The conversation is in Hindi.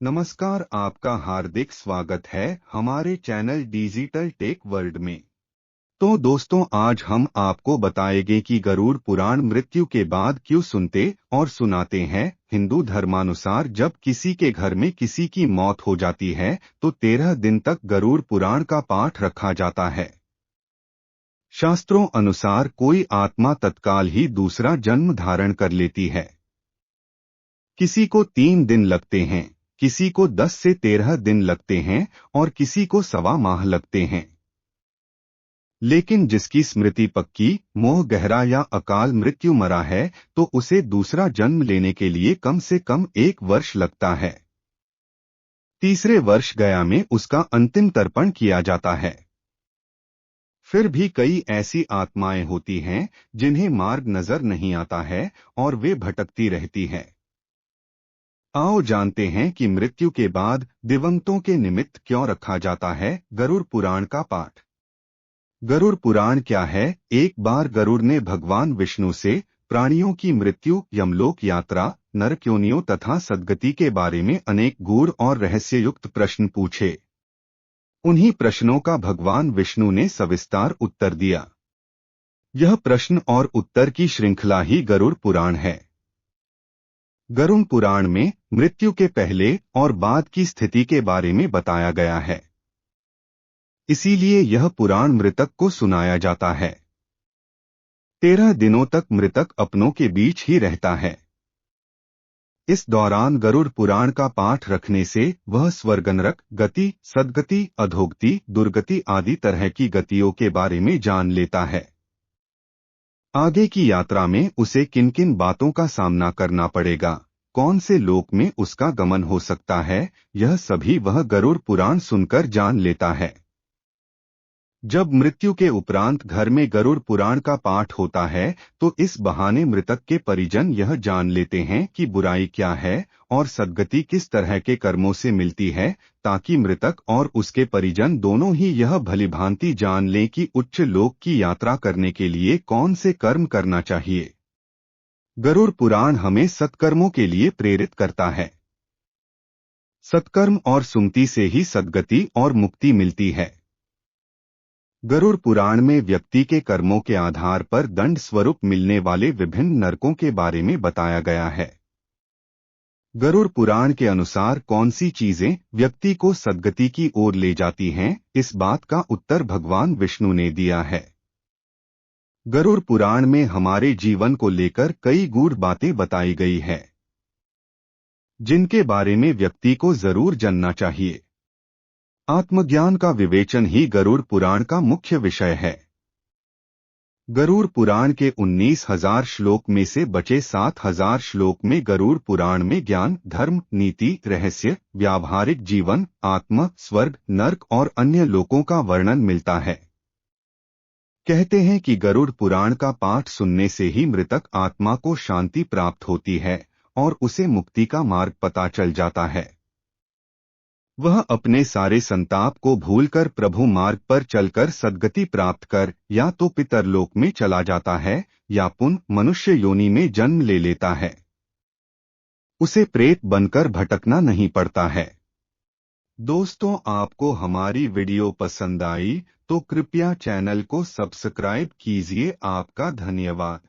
नमस्कार, आपका हार्दिक स्वागत है हमारे चैनल डिजिटल टेक वर्ल्ड में। तो दोस्तों, आज हम आपको बताएंगे कि गरुड़ पुराण मृत्यु के बाद क्यों सुनते और सुनाते हैं। हिंदू धर्मानुसार जब किसी के घर में किसी की मौत हो जाती है तो 13 दिन तक गरुड़ पुराण का पाठ रखा जाता है। शास्त्रों अनुसार कोई आत्मा तत्काल ही दूसरा जन्म धारण कर लेती है। किसी को 3 दिन लगते हैं, किसी को 10 से 13 दिन लगते हैं और किसी को सवा माह लगते हैं। लेकिन जिसकी स्मृति पक्की, मोह गहरा या अकाल मृत्यु मरा है तो उसे दूसरा जन्म लेने के लिए कम से कम 1 वर्ष लगता है। तीसरे वर्ष गया में उसका अंतिम तर्पण किया जाता है। फिर भी कई ऐसी आत्माएं होती हैं जिन्हें मार्ग नजर नहीं आता है और वे भटकती रहती हैं। आओ जानते हैं कि मृत्यु के बाद दिवंगतों के निमित्त क्यों रखा जाता है गरुड़ पुराण का पाठ। गरुड़ पुराण क्या है? एक बार गरुड़ ने भगवान विष्णु से प्राणियों की मृत्यु, यमलोक यात्रा, नरक योनियों तथा सद्गति के बारे में अनेक गूढ़ और रहस्ययुक्त प्रश्न पूछे। उन्हीं प्रश्नों का भगवान विष्णु ने सविस्तार उत्तर दिया। यह प्रश्न और उत्तर की श्रृंखला ही गरुड़ पुराण है। गरुड़ पुराण में मृत्यु के पहले और बाद की स्थिति के बारे में बताया गया है। इसीलिए यह पुराण मृतक को सुनाया जाता है। 13 दिनों तक मृतक अपनों के बीच ही रहता है। इस दौरान गरुड़ पुराण का पाठ रखने से वह स्वर्ग, नरक गति, सद्गति, अधोगति, दुर्गति आदि तरह की गतियों के बारे में जान लेता है। आगे की यात्रा में उसे किन किन बातों का सामना करना पड़ेगा, कौन से लोक में उसका गमन हो सकता है, यह सभी वह गरुड़ पुराण सुनकर जान लेता है। जब मृत्यु के उपरांत घर में गरुड़ पुराण का पाठ होता है तो इस बहाने मृतक के परिजन यह जान लेते हैं कि बुराई क्या है और सद्गति किस तरह के कर्मों से मिलती है, ताकि मृतक और उसके परिजन दोनों ही यह भलीभांति जान लें कि उच्च लोक की यात्रा करने के लिए कौन से कर्म करना चाहिए। गरुड़ पुराण हमें सत्कर्मों के लिए प्रेरित करता है। सत्कर्म और सुमति से ही सद्गति और मुक्ति मिलती है। गरुड़ पुराण में व्यक्ति के कर्मों के आधार पर दंड स्वरूप मिलने वाले विभिन्न नरकों के बारे में बताया गया है। गरुड़ पुराण के अनुसार कौन सी चीजें व्यक्ति को सद्गति की ओर ले जाती हैं, इस बात का उत्तर भगवान विष्णु ने दिया है। गरुड़ पुराण में हमारे जीवन को लेकर कई गूढ़ बातें बताई गई है, जिनके बारे में व्यक्ति को जरूर जानना चाहिए। आत्मज्ञान का विवेचन ही गरुड़ पुराण का मुख्य विषय है। गरुड़ पुराण के 19,000 श्लोक में से बचे 7,000 श्लोक में गरुड़ पुराण में ज्ञान, धर्म, नीति, रहस्य, व्यावहारिक जीवन, आत्मा, स्वर्ग, नरक और अन्य लोकों का वर्णन मिलता है। कहते हैं कि गरुड़ पुराण का पाठ सुनने से ही मृतक आत्मा को शांति प्राप्त होती है और उसे मुक्ति का मार्ग पता चल जाता है। वह अपने सारे संताप को भूलकर प्रभु मार्ग पर चलकर सद्गति प्राप्त कर या तो पितरलोक में चला जाता है या पुनः मनुष्य योनि में जन्म ले लेता है। उसे प्रेत बनकर भटकना नहीं पड़ता है। दोस्तों, आपको हमारी वीडियो पसंद आई तो कृपया चैनल को सब्सक्राइब कीजिए। आपका धन्यवाद।